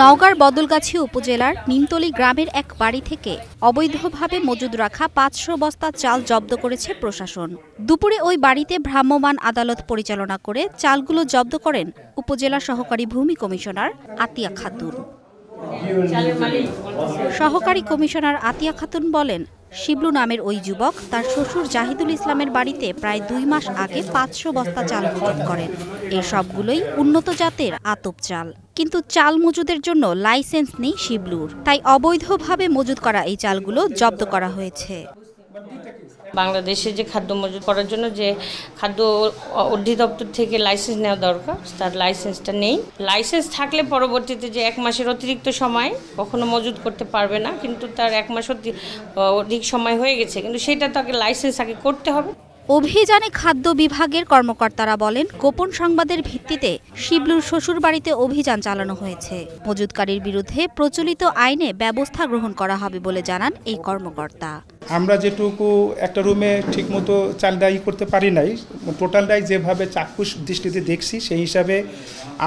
নওগাঁর বদলগাছি উপজেলার নিমতলী গ্রামের এক বাড়ি থেকে অবৈধভাবে মজুদ রাখা ৫০০ বস্তা চাল জব্দ করেছে প্রশাসন। দুপুরে ওই বাড়িতে ভ্রাম্যমাণ আদালত পরিচালনা করে চালগুলো জব্দ করেন উপজেলা সহকারী ভূমি কমিশনার আতিয়া খাতুন। সহকারী কমিশনার আতিয়া খাতুন বলেন, শিবলু নামের ওই যুবক তার শ্বশুর জাহিদুল ইসলামের বাড়িতে প্রায় ২ মাস আগে ৫০০ বস্তা চাল মজুদ করেন। এই সবগুলোই উন্নত জাতের আতপ চাল, কিন্তু চাল মজুদের জন্য লাইসেন্স নেই শিবলুর, তাই অবৈধভাবে মজুদ করা এই চালগুলো জব্দ করা হয়েছে। বাংলাদেশে যে খাদ্য মজুদ করার জন্য যে খাদ্য অধিদপ্তর থেকে লাইসেন্স নেওয়া দরকার, তার লাইসেন্সটা নেই। লাইসেন্স থাকলে পরবর্তীতে যে ১ মাসের অতিরিক্ত সময় কখনো মজুদ করতে পারবে না, কিন্তু তার 1 মাস অধিক সময় হয়ে গেছে, কিন্তু সেটা তাকে লাইসেন্স আগে করতে হবে। অভিযানে খাদ্য বিভাগের কর্মকর্তারা বলেন, গোপন সংবাদের ভিত্তিতে শিবলুর শ্বশুর বাড়িতে অভিযান চালানো হয়েছে। মজুদকারীর বিরুদ্ধে প্রচলিত আইনে ব্যবস্থা গ্রহণ করা হবে বলে জানান এই কর্মকর্তা। আমরা যেটুকু একটা রুমে ঠিকমতো চালদাই করতে পারি নাই, টোটালটাই যেভাবে চাক্ষুষ দৃষ্টিতে দেখছি সেই হিসাবে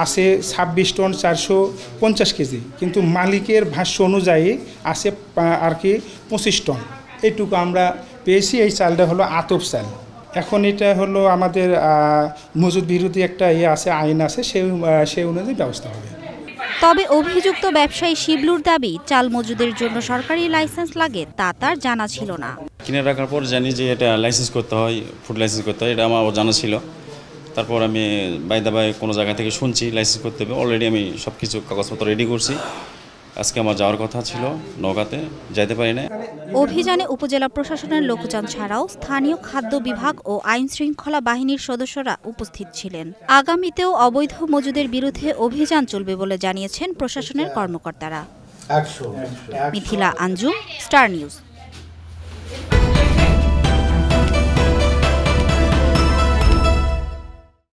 আসে ২৬ টন ৪৫০ কেজি, কিন্তু মালিকের ভাষ্য অনুযায়ী আসে আর কি ২৫ টন। এইটুকু আমরা পেয়েছি। এই চালটা হলো আতপ চাল। এখন এটা হলো আমাদের মজুদ বিরোধী একটা আছে, আইন আছে, সেই অনুযায়ী ব্যবস্থা হবে। তবে অভিযুক্ত ব্যবসায়ী শিবলুর দাবি, চাল মজুদের জন্য সরকারি লাইসেন্স লাগে তা তার জানা ছিল না। কিনে রাখার পর জানি যে এটা লাইসেন্স করতে হয়, ফুড লাইসেন্স করতে হয়, এটা আমার জানা ছিল। তারপর আমি বাইদাবাই কোনো জায়গা থেকে শুনছি লাইসেন্স করতে হবে। অলরেডি আমি সব কিছু কাগজপত্র রেডি করছি। আজকে আমার যাওয়ার কথা ছিল, নওগাঁতে যাইতে পারি না। অভিযানে উপজেলা প্রশাসনের লোকজন ছাড়াও স্থানীয় খাদ্য বিভাগ ও আইন শৃঙ্খলা বাহিনীর সদস্যরা উপস্থিত ছিলেন। আগামীতেও অবৈধ মজুদের বিরুদ্ধে অভিযান চলবে বলে জানিয়েছেন প্রশাসনের কর্মকর্তারা। Mithila Anjum, star news.